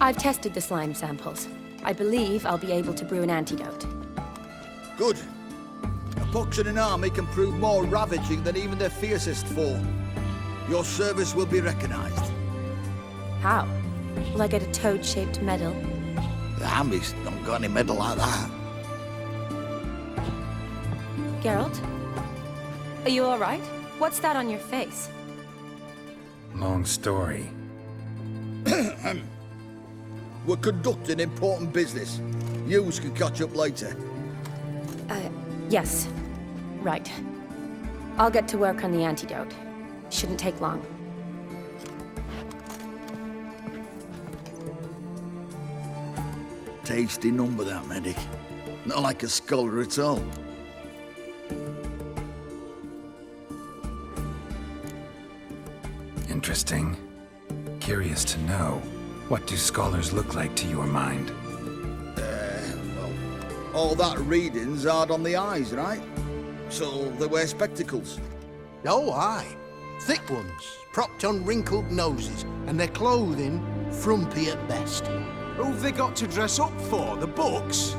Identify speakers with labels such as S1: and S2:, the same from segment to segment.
S1: I've tested the slime samples. I believe I'll be able to brew an antidote.
S2: Good. A pox in an army can prove more ravaging than even their fiercest foe. Your service will be recognized.
S1: How? Will I get a toad-shaped medal?
S2: The army's not got any medal like that.
S1: Geralt? Are you alright? What's that on your face?
S3: Long story.
S2: We're conducting important business. Yous can catch up later.
S1: Yes. Right. I'll get to work on the antidote. Shouldn't take long.
S2: Tasty number, that medic. Not like a scholar at all.
S3: Interesting. Curious to know, what do scholars look like to your mind?
S2: Well, all that reading's hard on the eyes, right? So they wear spectacles.
S4: Oh, aye. Thick ones, propped on wrinkled noses, and their clothing frumpy at best.
S5: Who've they got to dress up for? The books?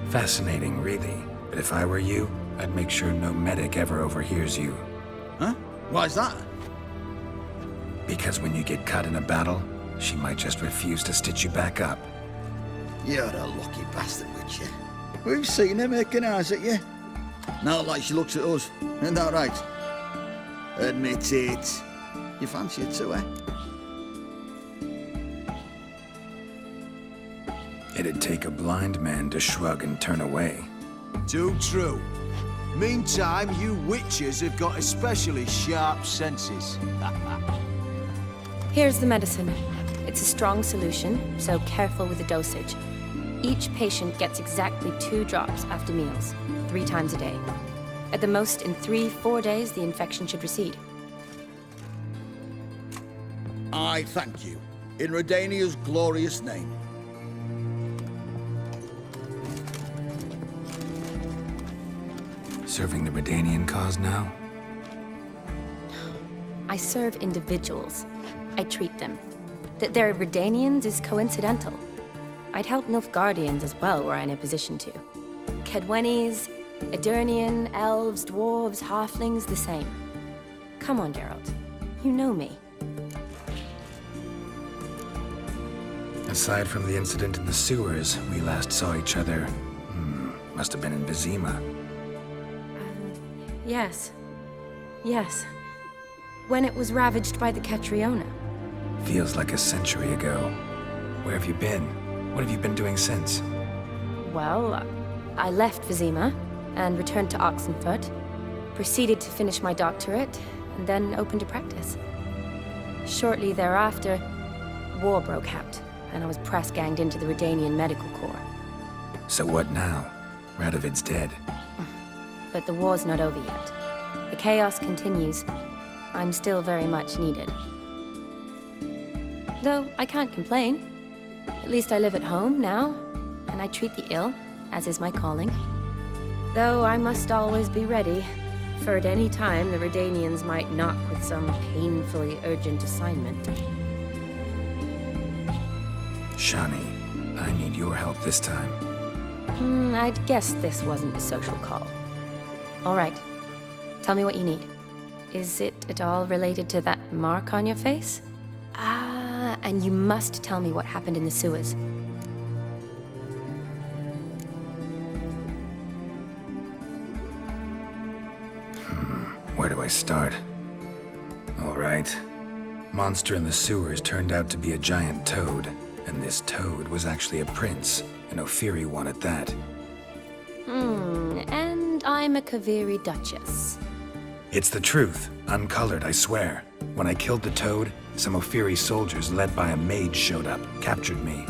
S3: Fascinating, really. But if I were you, I'd make sure no medic ever overhears you.
S2: Huh? Why's that?
S3: Because when you get caught in a battle, she might just refuse to stitch you back up.
S2: You're a lucky bastard, Witcher. We've seen her making eyes at you. Not like she looks at us. Isn't that right? Admit it. You fancy her too, eh?
S3: It'd take a blind man to shrug and turn away.
S5: Too true. Meantime, you witches have got especially sharp senses.
S1: Here's the medicine. It's a strong solution, so careful with the dosage. Each patient gets exactly 2 drops after meals, 3 times a day. At the most, in 3-4 days, the infection should recede.
S2: I thank you. In Redania's glorious name.
S3: Serving the Redanian cause now?
S1: I serve individuals. I treat them. That they're Redanians is coincidental. I'd help Nilfgaardians as well were I in a position to. Kedwenis, Edirnian, elves, dwarves, halflings, the same. Come on, Geralt. You know me.
S3: Aside from the incident in the sewers, we last saw each other... must have been in Vizima.
S1: Yes. Yes. When it was ravaged by the Catriona.
S3: Feels like a century ago. Where have you been? What have you been doing since?
S1: Well, I left Vizima and returned to Oxenfurt, proceeded to finish my doctorate, and then opened a practice. Shortly thereafter, war broke out, and I was press-ganged into the Redanian Medical Corps.
S3: So what now? Radovid's dead.
S1: But the war's not over yet. The chaos continues. I'm still very much needed. Though I can't complain. At least I live at home now, and I treat the ill, as is my calling. Though I must always be ready, for at any time the Redanians might knock with some painfully urgent assignment.
S3: Shani, I need your help this time.
S1: I'd guess this wasn't a social call. All right. Tell me what you need. Is it at all related to that mark on your face? Ah, and you must tell me what happened in the sewers.
S3: Where do I start? All right. Monster in the sewers turned out to be a giant toad, and this toad was actually a prince, an Ophiri one at that.
S1: And I'm a Kaviri Duchess.
S3: It's the truth, uncolored, I swear. When I killed the toad, some Ophiri soldiers led by a mage showed up, captured me.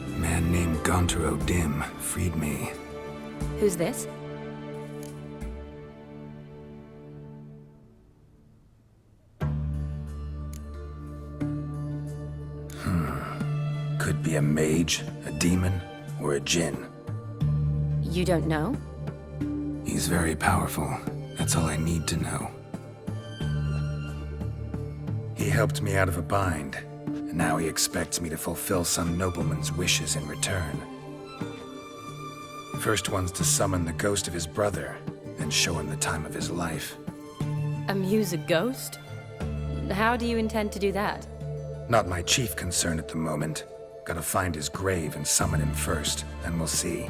S3: A man named Gontaro Dim freed me.
S1: Who's this?
S3: Could be a mage, a demon, or a djinn.
S1: You don't know?
S3: He's very powerful. That's all I need to know. He helped me out of a bind, and now he expects me to fulfill some nobleman's wishes in return. First one's to summon the ghost of his brother and show him the time of his life.
S1: Amuse a ghost? How do you intend to do that?
S3: Not my chief concern at the moment. Gotta find his grave and summon him first, then we'll see.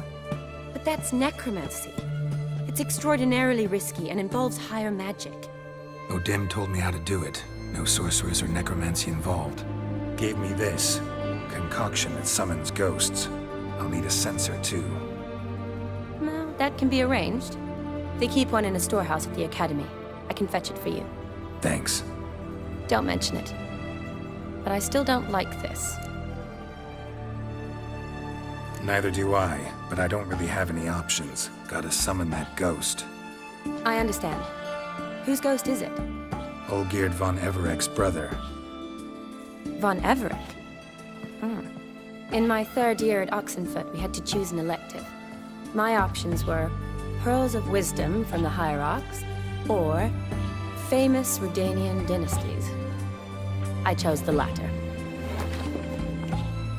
S1: But that's necromancy. It's extraordinarily risky and involves higher magic.
S3: Odim told me how to do it. No sorcerers or necromancy involved. Gave me this concoction that summons ghosts. I'll need a censer too.
S1: Well, that can be arranged. They keep one in a storehouse at the academy. I can fetch it for you.
S3: Thanks.
S1: Don't mention it. But I still don't like this.
S3: Neither do I, but I don't really have any options. Gotta summon that ghost.
S1: I understand. Whose ghost is it?
S3: Olgierd von Everec's brother.
S1: Von Everec? In my third year at Oxenfoot, we had to choose an elective. My options were Pearls of Wisdom from the Hierarchs, or famous Redanian dynasties. I chose the latter.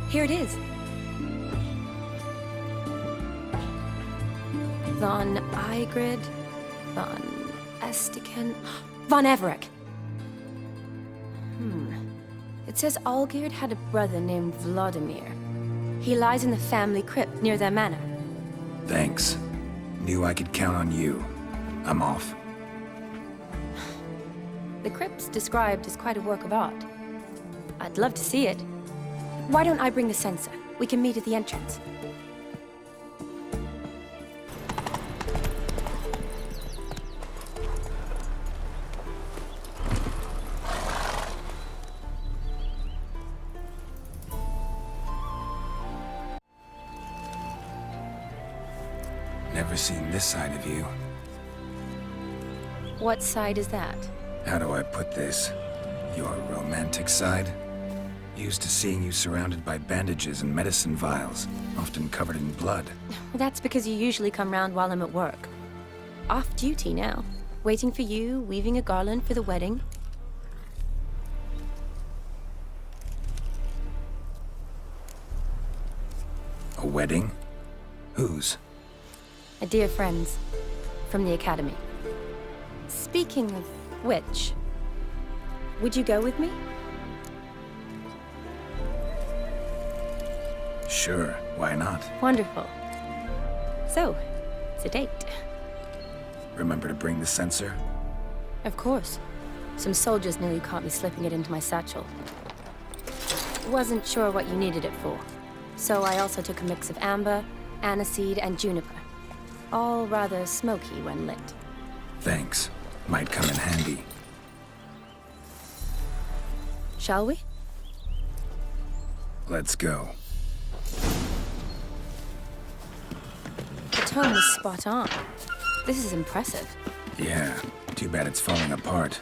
S1: Here it is. Von Igrid, von Estiken, von Everec. It says Olgierd had a brother named Vladimir. He lies in the family crypt near their manor.
S3: Thanks. Knew I could count on you. I'm off.
S1: The crypt's described as quite a work of art. I'd love to see it. Why don't I bring the censer? We can meet at the entrance.
S3: Never seen this side of you.
S1: What side is that?
S3: How do I put this? Your romantic side? Used to seeing you surrounded by bandages and medicine vials, often covered in blood.
S1: That's because you usually come round while I'm at work. Off duty now. Waiting for you, weaving a garland for the wedding.
S3: A wedding? Whose?
S1: A dear friend's. From the academy. Speaking of which, would you go with me?
S3: Sure, why not?
S1: Wonderful. So, it's a date.
S3: Remember to bring the censer?
S1: Of course. Some soldiers nearly caught me slipping it into my satchel. Wasn't sure what you needed it for. So I also took a mix of amber, aniseed, and juniper. All rather smoky when lit.
S3: Thanks. Might come in handy.
S1: Shall we?
S3: Let's go.
S1: The tone was spot on. This is impressive.
S3: Yeah, too bad it's falling apart.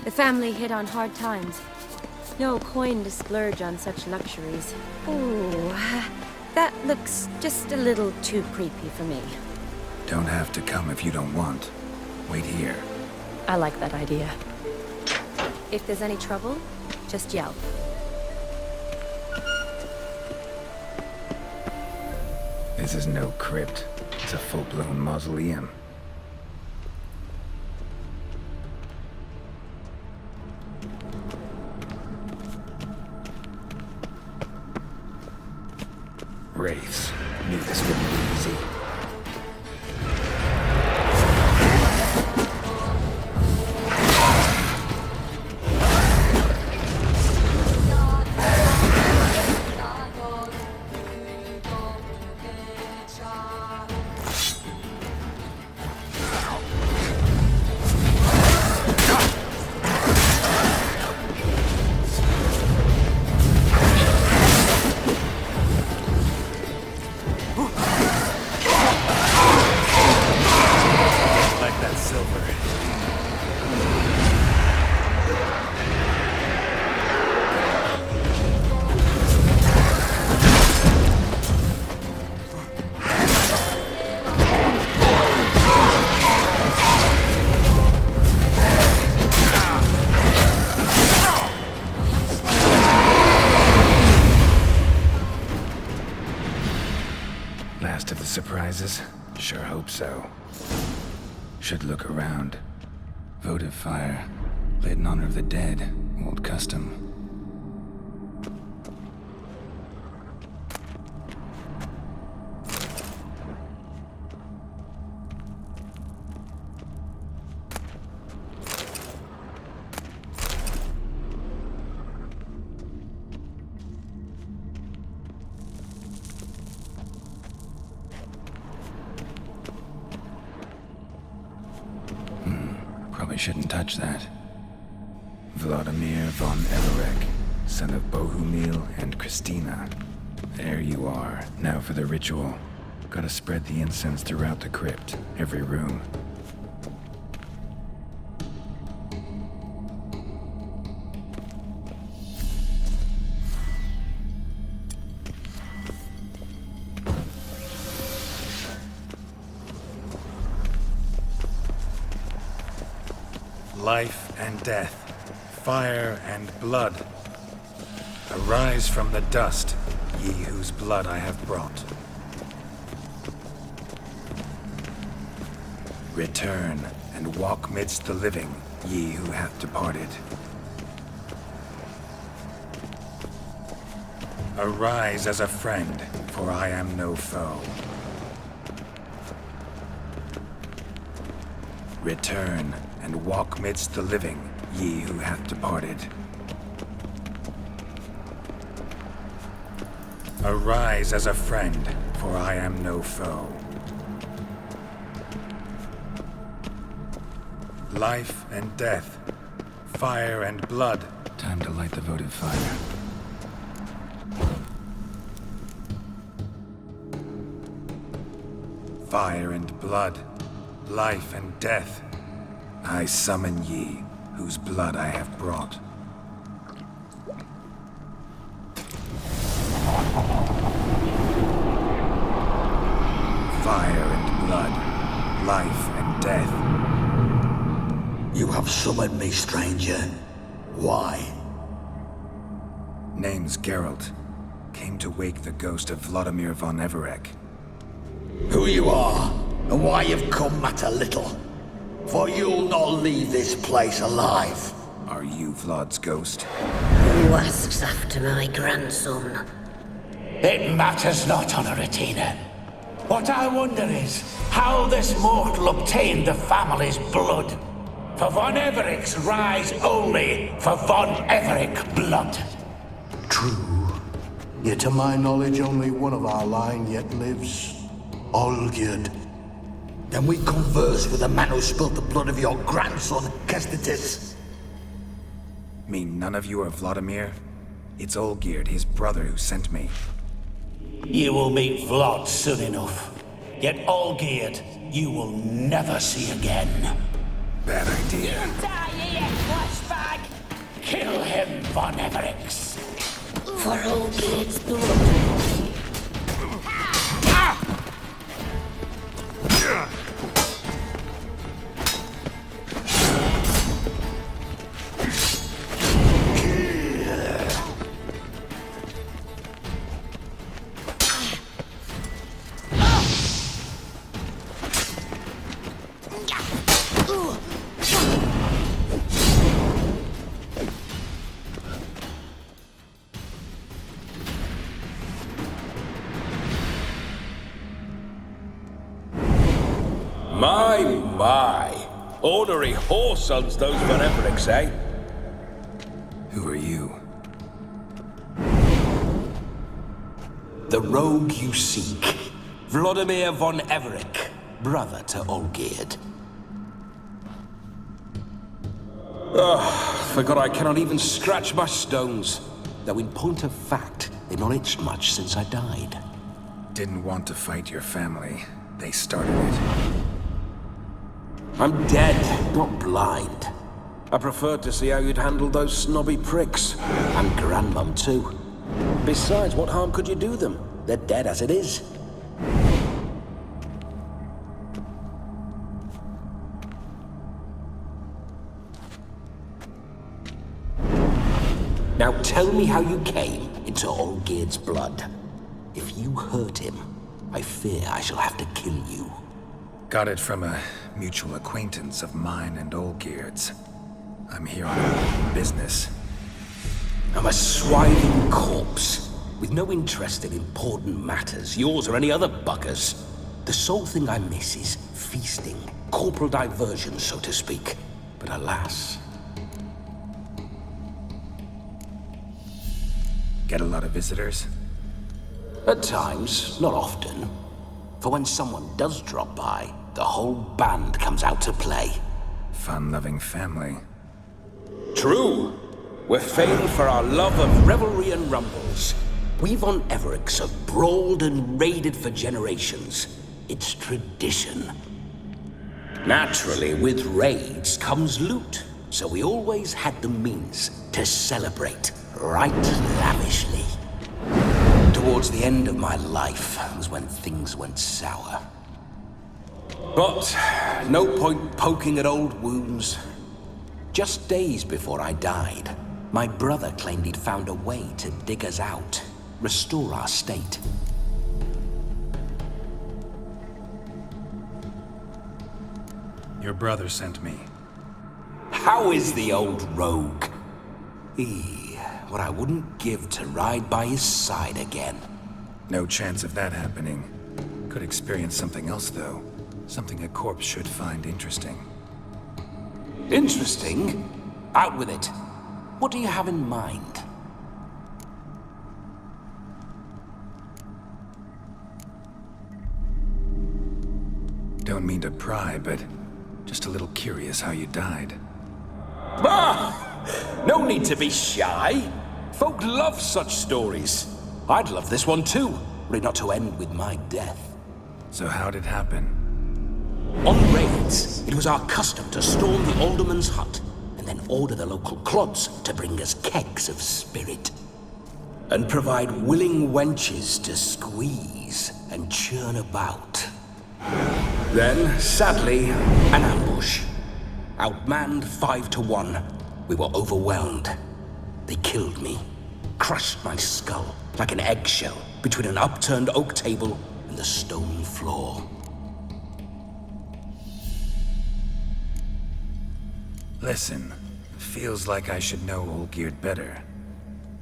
S1: The family hit on hard times. No coin to splurge on such luxuries. Ooh, that looks just a little too creepy for me.
S3: Don't have to come if you don't want. Wait here.
S1: I like that idea. If there's any trouble, just yell.
S3: This is no crypt. It's a full-blown mausoleum. Wraiths. Knew this wouldn't be easy. surprises? Sure hope so. Should look around. Votive fire. Lit in honor of the dead. Old custom. Probably shouldn't touch that. Vladimir von Everec, son of Bohumil and Christina. There you are. Now for the ritual. Gotta spread the incense throughout the crypt, every room. Life and death, fire and blood. Arise from the dust, ye whose blood I have brought. Return and walk midst the living, ye who hath departed. Arise as a friend, for I am no foe. Return and walk midst the living, ye who hath departed. Arise as a friend, for I am no foe. Life and death, fire and blood. Time to light the votive fire. Fire and blood, life and death. I summon ye, whose blood I have brought. Fire and blood, life and death.
S2: You have summoned me, stranger. Why?
S3: Name's Geralt. Came to wake the ghost of Vladimir von Everec.
S2: Who you are, and why you've come matter little. For you'll not leave this place alive.
S3: Are you Vlad's ghost?
S6: Who asks after my grandson?
S7: It matters not, Honoratina. What I wonder is how this mortal obtained the family's blood. For von Everec's rise only for von Everec blood.
S4: True. Yet to my knowledge, only one of our line yet lives. Olgierd.
S2: Then we converse with the man who spilled the blood of your grandson, Kestitis.
S3: Mean none of you are Vladimir? It's Olgierd, his brother, who sent me.
S7: You will meet Vlad soon enough. Yet Olgierd, you will never see again.
S3: Bad idea.
S7: Die, ye flashbag! Kill him, von Everex.
S6: For Olgierd's blood.
S8: My. Ornery whoresons those von Everecs, eh?
S3: Who are you?
S7: The rogue you seek. Vladimir von Everec, brother to Olgierd. Forgot I cannot even scratch my stones. Though in point of fact, they've not itched much since I died.
S3: Didn't want to fight your family. They started it.
S7: I'm dead, not blind. I preferred to see how you'd handle those snobby pricks. And Grandmum, too. Besides, what harm could you do them? They're dead as it is. Now tell me how you came into Olgierd's blood. If you hurt him, I fear I shall have to kill you.
S3: Got it from a mutual acquaintance of mine and Olgierd's. I'm here on business.
S7: I'm a swiving corpse, with no interest in important matters, yours or any other buggers. The sole thing I miss is feasting, corporal diversion, so to speak. But alas...
S3: Get a lot of visitors?
S7: At times, not often. For when someone does drop by, the whole band comes out to play.
S3: Fun-loving family.
S7: True. We're famed for our love of revelry and rumbles. We von Everecs have brawled and raided for generations. It's tradition. Naturally, with raids comes loot, so we always had the means to celebrate right lavishly. Towards the end of my life was when things went sour. But no point poking at old wounds. Just days before I died, my brother claimed he'd found a way to dig us out, restore our state.
S3: Your brother sent me.
S7: How is the old rogue? What I wouldn't give to ride by his side again.
S3: No chance of that happening. Could experience something else, though. Something a corpse should find interesting.
S7: Interesting? Out with it. What do you have in mind?
S3: Don't mean to pry, but just a little curious how you died.
S7: Bah! No need to be shy. Folk love such stories. I'd love this one too, were it not to end with my death.
S3: So how'd it happen?
S7: On raids, it was our custom to storm the alderman's hut, and then order the local clods to bring us kegs of spirit. And provide willing wenches to squeeze and churn about. Then, sadly, an ambush. Outmanned 5 to 1, we were overwhelmed. They killed me, crushed my skull like an eggshell between an upturned oak table and the stone floor.
S3: Listen, feels like I should know Olgierd better.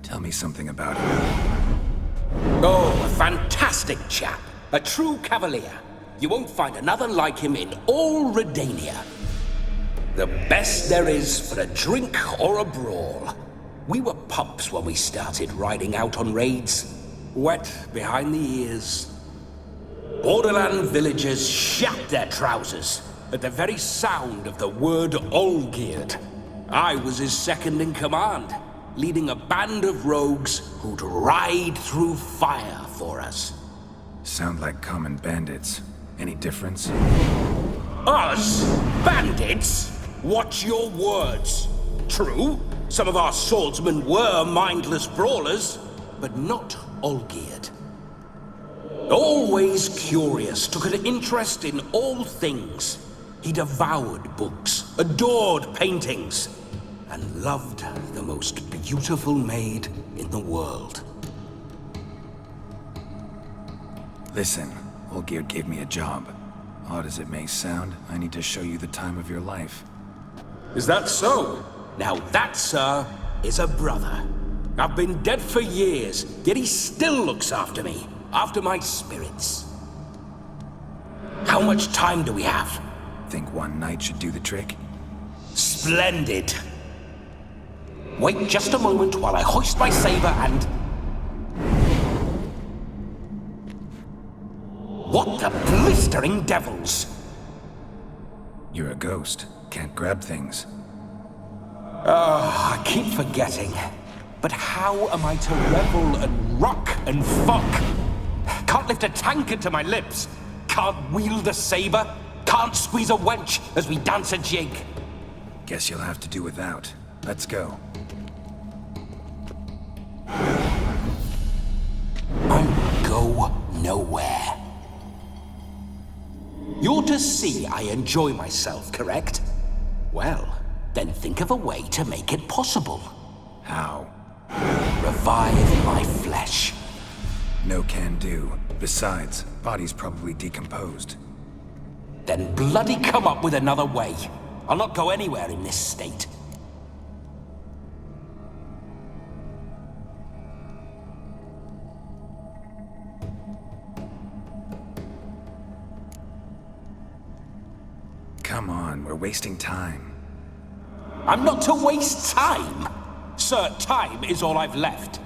S3: Tell me something about him.
S7: Oh, a fantastic chap. A true cavalier. You won't find another like him in all Redania. The best there is for a drink or a brawl. We were pups when we started riding out on raids. Wet behind the ears. Borderland villagers shat their trousers at the very sound of the word Olgierd. I was his second in command, leading a band of rogues who'd ride through fire for us.
S3: Sound like common bandits. Any difference?
S7: Us? Bandits? Watch your words. True, some of our swordsmen were mindless brawlers, but not Olgierd. Always curious, took an interest in all things. He devoured books, adored paintings, and loved the most beautiful maid in the world.
S3: Listen, Olgierd gave me a job. Odd as it may sound, I need to show you the time of your life.
S7: Is that so? Now that, sir, is a brother. I've been dead for years, yet he still looks after me, after my spirits. How much time do we have?
S3: Think one night should do the trick?
S7: Splendid. Wait just a moment while I hoist my saber and... What the blistering devils?
S3: You're a ghost. Can't grab things.
S7: I keep forgetting. But how am I to revel and rock and fuck? Can't lift a tankard to my lips. Can't wield a saber. Can't squeeze a wench as we dance a jig.
S3: Guess you'll have to do without. Let's go.
S7: I will go nowhere. You're to see I enjoy myself, correct? Well, then think of a way to make it possible.
S3: How?
S7: Revive my flesh.
S3: No can do. Besides, body's probably decomposed.
S7: Then bloody come up with another way. I'll not go anywhere in this state.
S3: Come on, we're wasting time.
S7: I'm not to waste time! Sir, time is all I've left.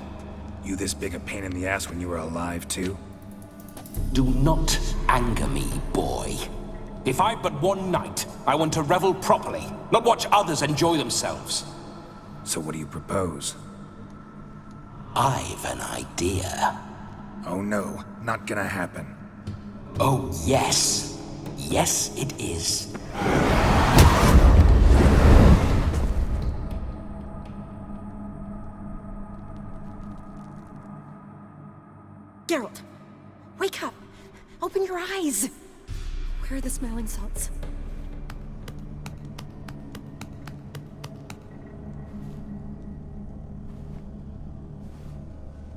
S3: You this big a pain in the ass when you were alive, too?
S7: Do not anger me, boy. If I've but one night, I want to revel properly, not watch others enjoy themselves.
S3: So what do you propose?
S7: I've an idea.
S3: Oh no, not gonna happen.
S7: Oh, yes. Yes, it is.
S1: Geralt, wake up! Open your eyes! Where are the smelling salts?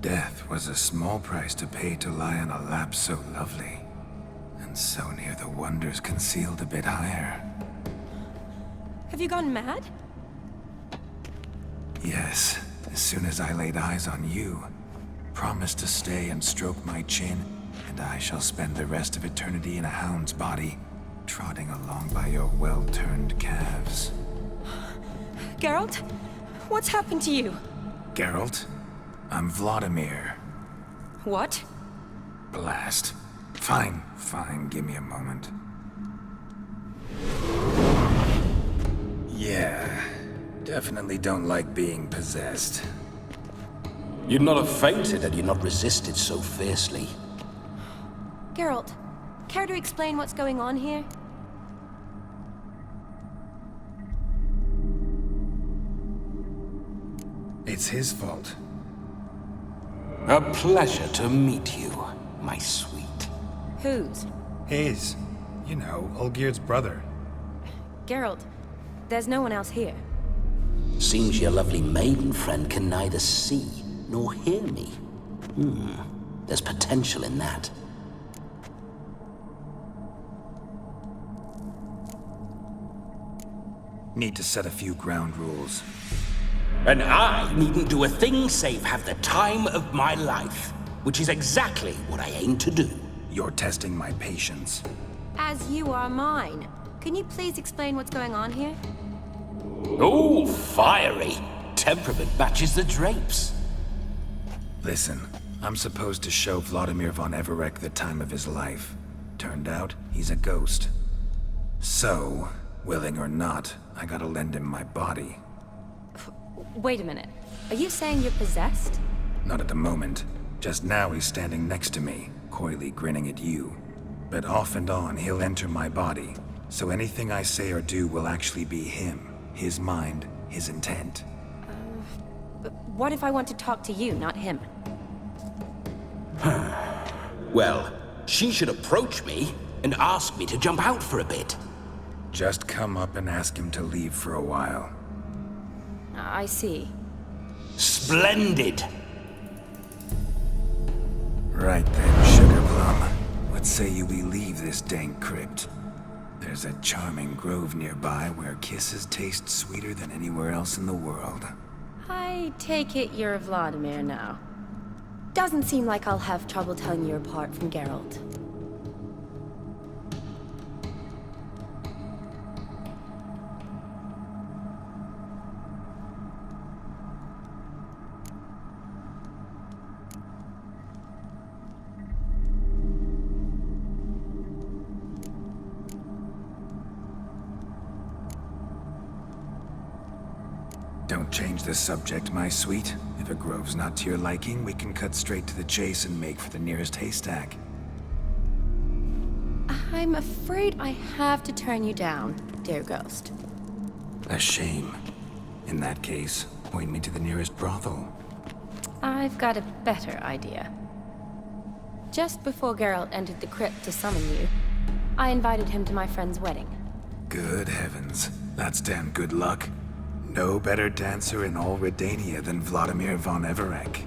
S3: Death was a small price to pay to lie on a lap so lovely, and so near the wonders concealed a bit higher.
S1: Have you gone mad?
S3: Yes, as soon as I laid eyes on you, promised to stay and stroke my chin, and I shall spend the rest of eternity in a hound's body, trotting along by your well-turned calves.
S1: Geralt? What's happened to you?
S3: Geralt? I'm Vladimir.
S1: What?
S3: Blast. Fine, give me a moment. Yeah, definitely don't like being possessed.
S7: You'd not have fainted had you not resisted so fiercely.
S1: Geralt, care to explain what's going on here?
S3: It's his fault.
S7: A pleasure to meet you, my sweet.
S1: Whose?
S3: His. You know, Olgerd's brother.
S1: Geralt, there's no one else here.
S7: Seems your lovely maiden friend can neither see nor hear me. There's potential in that.
S3: Need to set a few ground rules.
S7: And I needn't do a thing save have the time of my life, which is exactly what I aim to do.
S3: You're testing my patience.
S1: As you are mine. Can you please explain what's going on here?
S7: Oh, fiery. Temperament matches the drapes.
S3: Listen, I'm supposed to show Vladimir von Everec the time of his life. Turned out, he's a ghost. So, willing or not, I gotta lend him my body.
S1: Wait a minute. Are you saying you're possessed?
S3: Not at the moment. Just now he's standing next to me, coyly grinning at you. But off and on, he'll enter my body. So anything I say or do will actually be him. His mind, his intent.
S1: But what if I want to talk to you, not him?
S7: Well, she should approach me and ask me to jump out for a bit.
S3: Just come up and ask him to leave for a while.
S1: I see.
S7: Splendid!
S3: Right then, Sugar Plum. What say you we leave this dank crypt? There's a charming grove nearby where kisses taste sweeter than anywhere else in the world.
S1: I take it you're Vladimir now. Doesn't seem like I'll have trouble telling you apart from Geralt.
S3: Don't change the subject, my sweet. If a grove's not to your liking, we can cut straight to the chase and make for the nearest haystack.
S1: I'm afraid I have to turn you down, dear ghost.
S3: A shame. In that case, point me to the nearest brothel.
S1: I've got a better idea. Just before Geralt entered the crypt to summon you, I invited him to my friend's wedding.
S3: Good heavens. That's damn good luck. No better dancer in all Redania than Vladimir von Everec.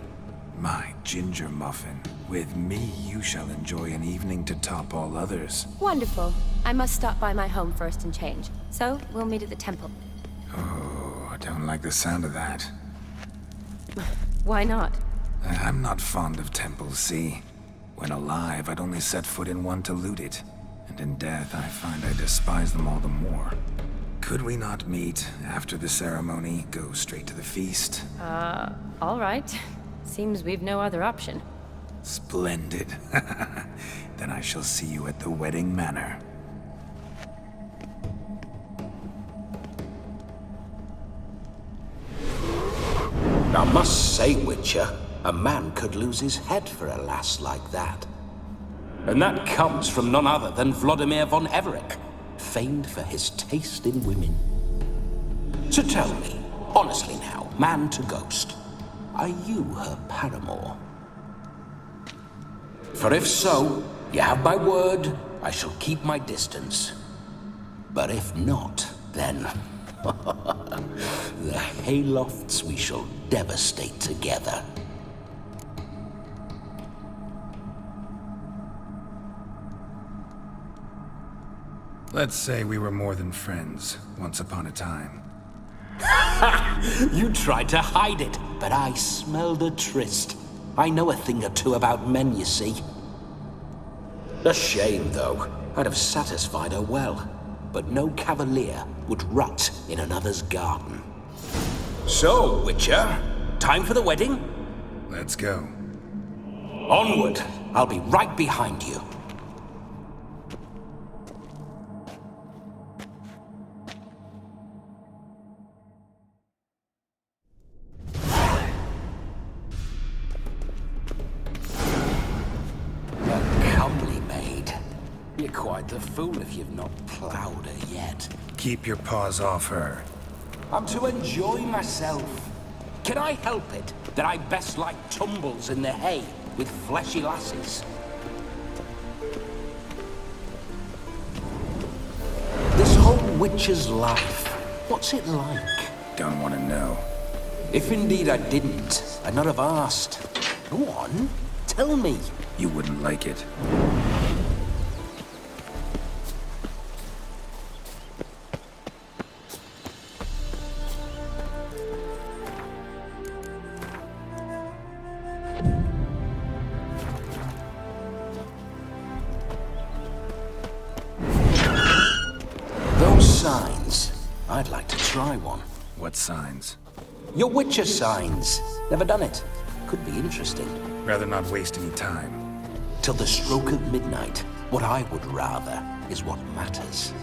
S3: My ginger muffin. With me, you shall enjoy an evening to top all others.
S1: Wonderful. I must stop by my home first and change. So, we'll meet at the temple.
S3: Oh, I don't like the sound of that.
S1: Why not?
S3: I'm not fond of temples, see? When alive, I'd only set foot in one to loot it. And in death, I find I despise them all the more. Could we not meet after the ceremony, go straight to the feast?
S1: All right. Seems we've no other option.
S3: Splendid. Then I shall see you at the wedding manor.
S7: I must say, Witcher, a man could lose his head for a lass like that. And that comes from none other than Vladimir von Everec, famed for his taste in women. So tell me, honestly now, man to ghost, are you her paramour? For if so, you have my word, I shall keep my distance. But if not, then the haylofts we shall devastate together.
S3: Let's say we were more than friends, once upon a time.
S7: You tried to hide it, but I smelled a tryst. I know a thing or two about men, you see. A shame, though. I'd have satisfied her well. But no cavalier would rot in another's garden. So, Witcher, time for the wedding?
S3: Let's go.
S7: Onward! I'll be right behind you. You're quite the fool if you've not plowed her yet.
S3: Keep your paws off her.
S7: I'm to enjoy myself. Can I help it that I best like tumbles in the hay with fleshy lasses? This whole witcher's life, what's it like?
S3: Don't want to know.
S7: If indeed I didn't, I'd not have asked. Go on, tell me.
S3: You wouldn't like it.
S7: Signs. I'd like to try one.
S3: What signs?
S7: Your Witcher signs. Never done it. Could be interesting.
S3: Rather not waste any time.
S7: Till the stroke of midnight. What I would rather is what matters.